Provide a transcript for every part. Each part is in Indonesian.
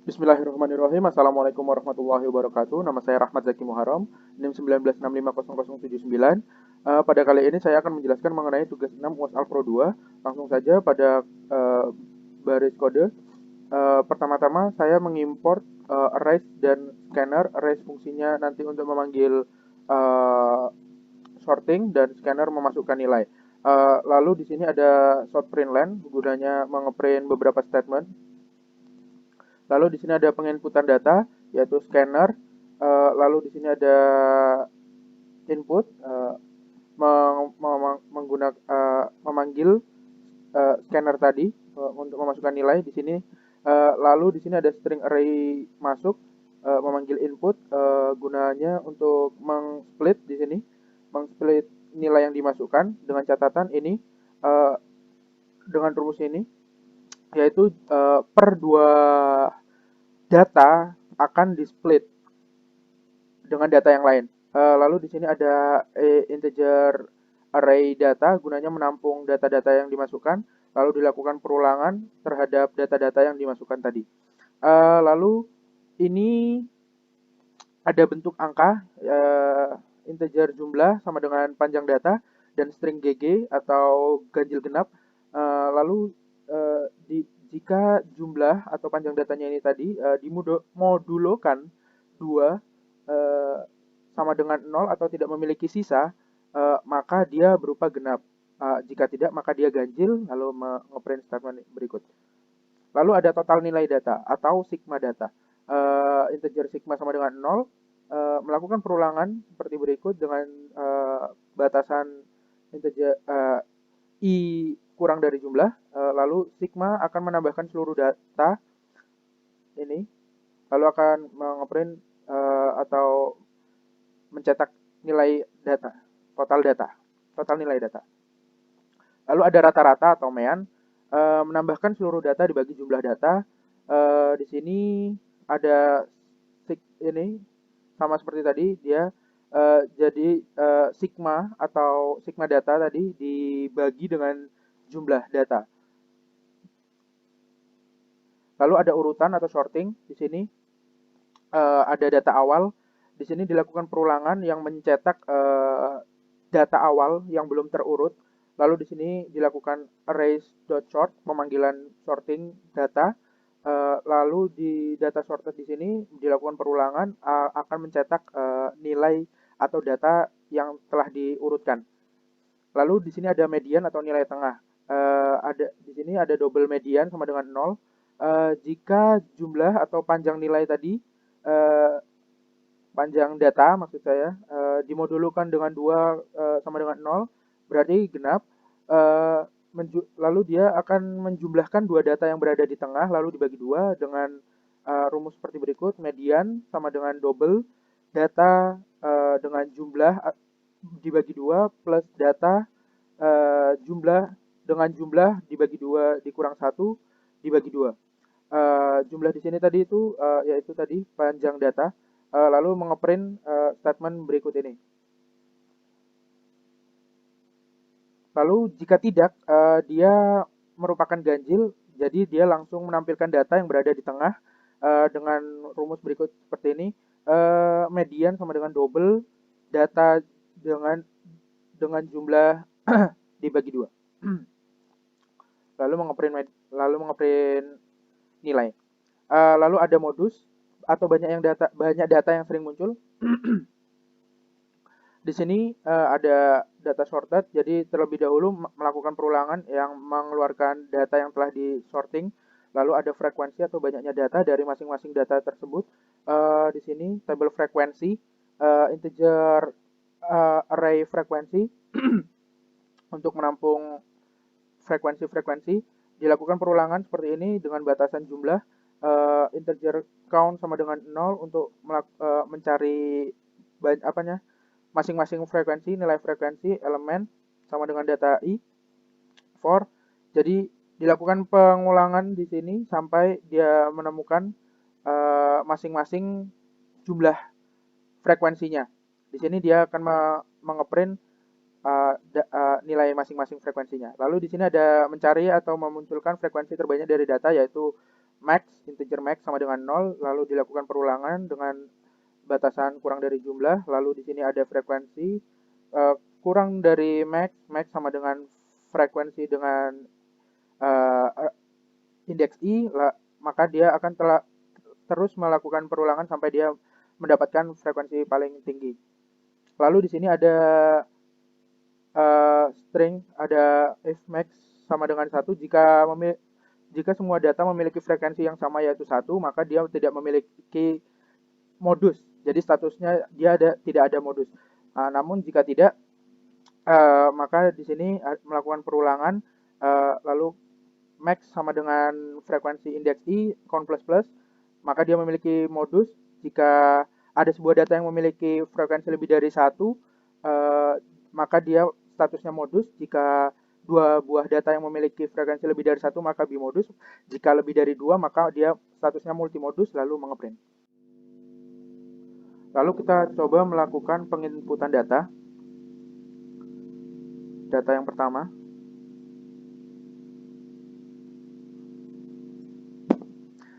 Bismillahirrahmanirrahim. Assalamualaikum warahmatullahi wabarakatuh. Nama saya Rahmat Zaki Muharam, NIM 19650079. Pada kali ini saya akan menjelaskan mengenai tugas 6 UAS Alpro 2. Langsung saja pada baris kode. Pertama-tama saya mengimport erase dan scanner. Erase fungsinya nanti untuk memanggil uh, sorting dan scanner memasukkan nilai. Lalu di sini ada short print line, gunanya mengeprint beberapa statement. Lalu di sini ada penginputan data, yaitu scanner. Lalu di sini ada input, memanggil scanner tadi untuk memasukkan nilai di sini. Lalu di sini ada string array masuk, memanggil input, gunanya untuk mengsplit di sini, mengsplit nilai yang dimasukkan dengan catatan ini, dengan rumus ini, yaitu per dua data akan di-split dengan data yang lain. Lalu di sini ada integer array data, gunanya menampung data-data yang dimasukkan, lalu dilakukan perulangan terhadap data-data yang dimasukkan tadi. Lalu ini ada bentuk angka, integer jumlah sama dengan panjang data, dan string GG atau ganjil genap. Lalu jika jumlah atau panjang datanya ini tadi dimodulokan 2 sama dengan 0 atau tidak memiliki sisa, maka dia berupa genap. Jika tidak, maka dia ganjil, lalu ngeprint statement berikut. Lalu ada total nilai data atau sigma data. Integer sigma sama dengan 0, melakukan perulangan seperti berikut dengan batasan integer i kurang dari jumlah, lalu sigma akan menambahkan seluruh data ini, lalu akan mengeprint atau mencetak nilai data, total nilai data. Lalu ada rata-rata atau mean, menambahkan seluruh data dibagi jumlah data. Di sini ada ini sama seperti tadi, dia jadi sigma atau sigma data tadi dibagi dengan jumlah data. Lalu ada urutan atau sorting di sini, ada data awal. Di sini dilakukan perulangan yang mencetak data awal yang belum terurut. Lalu di sini dilakukan arrays.sort, pemanggilan sorting data. Lalu di data sorted di sini dilakukan perulangan, akan mencetak nilai atau data yang telah diurutkan. Lalu di sini ada median atau nilai tengah. Ada di sini ada double median sama dengan 0. Jika jumlah atau panjang nilai tadi, panjang data maksud saya, dimodulkan dengan 2 sama dengan 0, berarti genap. Lalu dia akan menjumlahkan dua data yang berada di tengah, lalu dibagi dua dengan rumus seperti berikut. Median sama dengan double data dengan jumlah dibagi dua plus data jumlah dengan jumlah dibagi dua dikurang satu dibagi dua. Jumlah di sini tadi itu yaitu tadi panjang data. Lalu mengeprint statement berikut ini. Lalu jika tidak, dia merupakan ganjil, jadi dia langsung menampilkan data yang berada di tengah dengan rumus berikut seperti ini. Median sama dengan double data dengan jumlah dibagi dua. Lalu mengeprint nilai. Lalu ada modus atau banyak data yang sering muncul. Di sini ada data sorted, jadi terlebih dahulu melakukan perulangan yang mengeluarkan data yang telah disorting. Lalu ada frekuensi atau banyaknya data dari masing-masing data tersebut. Di sini tabel frekuensi, integer array frekuensi untuk menampung frekuensi-frekuensi. Dilakukan perulangan seperti ini dengan batasan jumlah, integer count sama dengan 0 untuk mencari masing-masing frekuensi, nilai frekuensi elemen sama dengan data i for. Jadi dilakukan pengulangan di sini sampai dia menemukan masing-masing jumlah frekuensinya. Di sini dia akan mengeprint nilai masing-masing frekuensinya. Lalu di sini ada mencari atau memunculkan frekuensi terbanyak dari data, yaitu integer max sama dengan 0, lalu dilakukan perulangan dengan batasan kurang dari jumlah, lalu di sini ada frekuensi kurang dari max sama dengan frekuensi dengan indeks i, maka dia akan terus melakukan perulangan sampai dia mendapatkan frekuensi paling tinggi. Lalu di sini ada string, ada if max sama dengan 1. Jika semua data memiliki frekuensi yang sama yaitu 1, maka dia tidak memiliki modus. Jadi statusnya tidak ada modus. Namun jika tidak, maka di sini melakukan perulangan, lalu max sama dengan frekuensi indeks i count plus plus, maka dia memiliki modus. Jika ada sebuah data yang memiliki frekuensi lebih dari 1, maka dia statusnya modus. Jika dua buah data yang memiliki frekuensi lebih dari 1, maka bimodus. Jika lebih dari 2, maka dia statusnya multimodus, lalu mengeprint. Lalu kita coba melakukan penginputan data. Data yang pertama.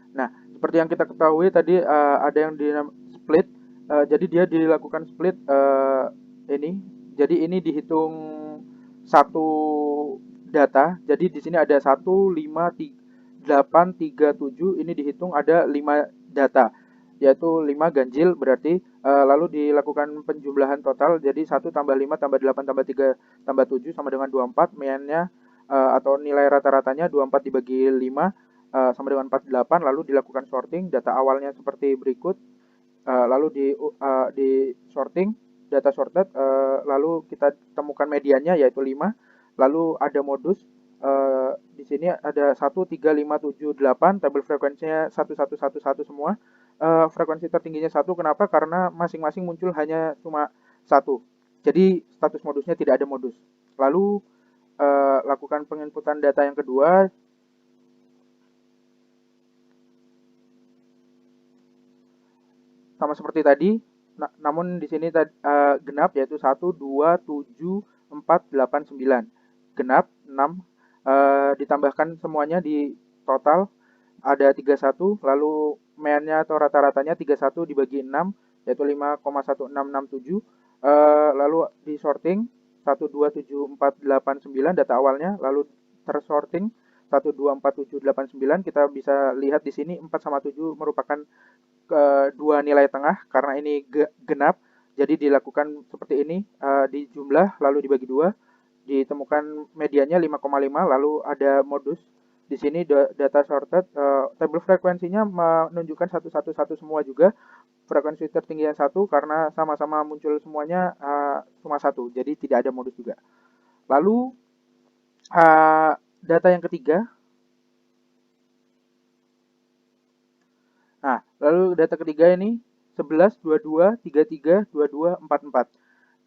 Nah, seperti yang kita ketahui tadi ada yang di split. Jadi dia dilakukan split ini. Jadi ini dihitung satu data. Jadi di sini ada 1, 5, 8, 3, 7. Ini dihitung ada 5 data, yaitu 5 ganjil berarti. Lalu dilakukan penjumlahan total. Jadi 1 tambah 5 tambah 8 tambah 3 tambah 7 sama dengan 24. MN-nya atau nilai rata-ratanya 24 dibagi 5 sama dengan 48. Lalu dilakukan sorting. Data awalnya seperti berikut. Lalu di sorting, data sorted, lalu kita temukan mediannya yaitu 5. Lalu ada modus. Di sini ada 1, 3, 5, 7, 8. Tabel frekuensinya 1, 1, 1, 1 semua. Frekuensi tertingginya 1. Kenapa? Karena masing-masing muncul hanya cuma 1. Jadi status modusnya tidak ada modus. Lalu lakukan penginputan data yang kedua. Sama seperti tadi, namun di sini genap yaitu 1, 2, 7, 4, 8, 9. Genap 6, ditambahkan semuanya di total ada 31, lalu MN-nya atau rata-ratanya 31 dibagi 6 yaitu 5,1667. Lalu di sorting 1, 2, 7, 4, 8, 9 data awalnya, lalu tersorting 1, 2, 4, 7, 8, 9. Kita bisa lihat di sini 4 sama 7 merupakan dua nilai tengah karena ini genap. Jadi dilakukan seperti ini, dijumlah lalu dibagi 2, ditemukan mediannya 5,5, lalu ada modus. Di sini data sorted, tabel frekuensinya menunjukkan 111 semua juga. Frekuensi tertinggi yang 1 karena sama-sama muncul semuanya cuma 1, jadi tidak ada modus juga. Lalu data yang ketiga. Nah, lalu data ketiga ini 11, 22, 33, 22, 44.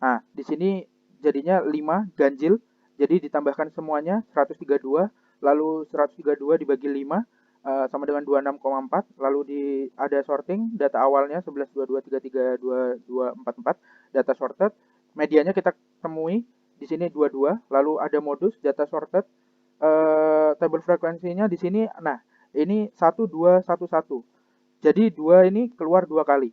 Nah, di sini jadinya 5 ganjil. Jadi ditambahkan semuanya 132, lalu 132 dibagi 5 sama dengan 26,4. Lalu ada sorting, data awalnya 11, 22, 33, 22, 44. Data sorted, medianya kita temui di sini 22, lalu ada modus data sorted. Tabel frekuensinya di sini, nah ini 1, 2, 1, 1. Jadi 2 ini keluar 2 kali.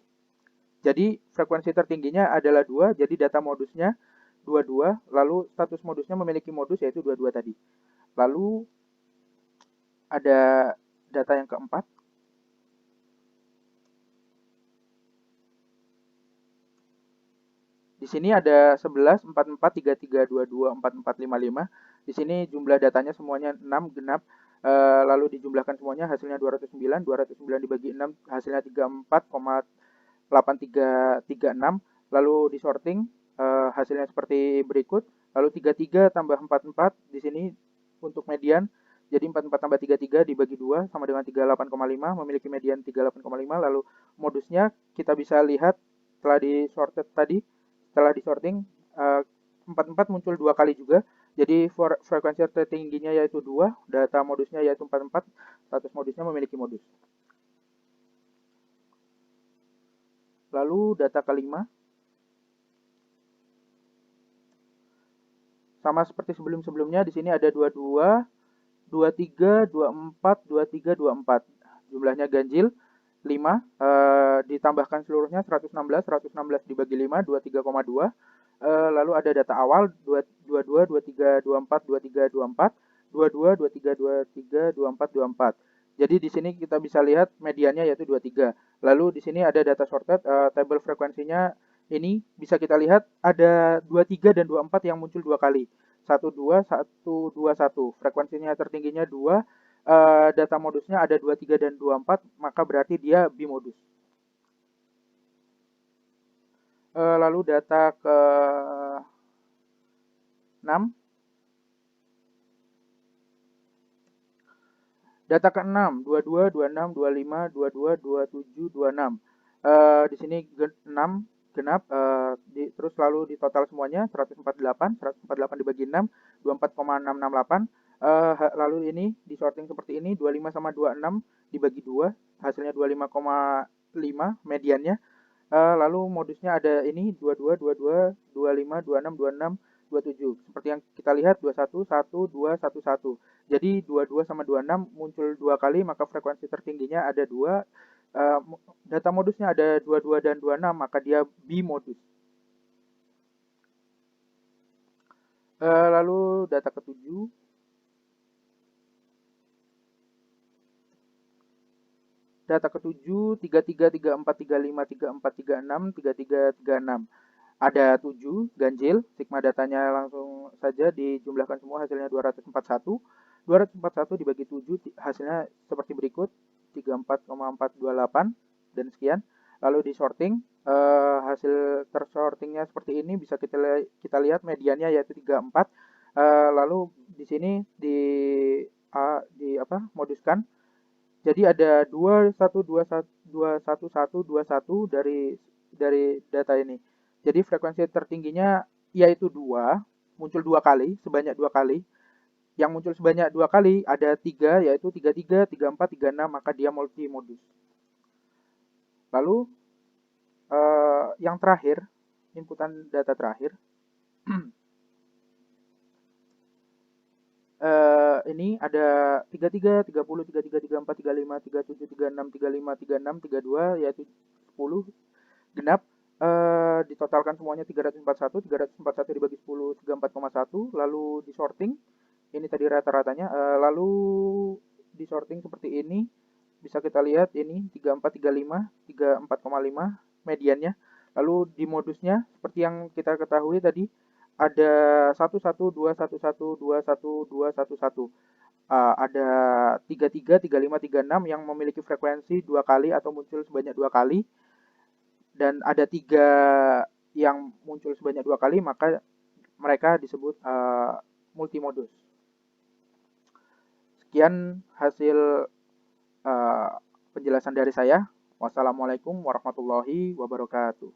Jadi frekuensi tertingginya adalah 2, jadi data modusnya 22, lalu status modusnya memiliki modus yaitu 22 tadi. Lalu ada data yang keempat. Di sini ada 11, 44, 33, 22, 44, 55. Di sini jumlah datanya semuanya 6 genap. Lalu dijumlahkan semuanya hasilnya 209. 209 dibagi 6 hasilnya 34,8336. Lalu disorting, hasilnya seperti berikut. Lalu 33 tambah 44 di sini untuk median. Jadi 44 tambah 33 dibagi 2 sama dengan 38,5, memiliki median 38,5. Lalu modusnya kita bisa lihat setelah disorted tadi, setelah disorting 44 muncul 2 kali juga. Jadi frekuensi tertingginya yaitu 2, data modusnya yaitu 44, status modusnya memiliki modus. Lalu data kelima. Sama seperti sebelum-sebelumnya, di sini ada 22, 23, 24, 23, 24. jumlahnya ganjil 5, ditambahkan seluruhnya 116 dibagi 5, 23,2. Lalu ada data awal 22, 23, 24, 23, 24, 22, 23, 23, 24, 24. Jadi di sini kita bisa lihat mediannya yaitu 23. Lalu di sini ada data sorted, tabel frekuensinya ini bisa kita lihat ada 23 dan 24 yang muncul dua kali. 12, 121. Frekuensinya tertingginya 2, data modusnya ada 23 dan 24, maka berarti dia bimodus. Lalu data ke 6. Data ke-6, 22, 26, 25, 22, 27, 26. Di sini 6 genap, terus lalu di total semuanya 148, 148 dibagi 6, 24,668. Lalu ini di sorting seperti ini, 25 sama 26 dibagi 2, hasilnya 25,5 mediannya. Lalu modusnya ada ini 22, 22, 25, 26, 26, 27. Seperti yang kita lihat 21, 1, 2, 1, 1. Jadi 22 sama 26 muncul dua kali, maka frekuensi tertingginya ada 2. Data modusnya ada 22 dan 26, maka dia bimodus. Lalu data ke-7. Data ke-7 33, 34, 35, 34, 36, 33, 36. Ada 7 ganjil, sigma datanya langsung saja dijumlahkan semua hasilnya 241. 241 dibagi 7 hasilnya seperti berikut, 34,428 dan sekian. Lalu di sorting, hasil tersortingnya seperti ini, bisa kita lihat mediannya yaitu 34. Lalu di sini moduskan. Jadi ada 21 dari data ini. Jadi frekuensi tertingginya yaitu 2, muncul dua kali, sebanyak dua kali. Yang muncul sebanyak dua kali ada 3, yaitu 33, 34, 36, maka dia multimodus. Lalu yang terakhir, inputan data terakhir, ini ada 33, 30, 33, 34, 35, 37, 36, 35, 36, 32, yaitu 10 genap. Ditotalkan semuanya 341, 341 dibagi 10, 34,1. Lalu di sorting, ini tadi rata-ratanya. Lalu di sorting seperti ini, bisa kita lihat ini 34, 35, 34,5 mediannya. Lalu di modusnya, seperti yang kita ketahui tadi, ada 112, 11, 21, 211. Ada 33, 35, 36 yang memiliki frekuensi dua kali atau muncul sebanyak dua kali. Dan ada 3 yang muncul sebanyak dua kali, maka mereka disebut multimodus. Sekian hasil penjelasan dari saya. Wassalamualaikum warahmatullahi wabarakatuh.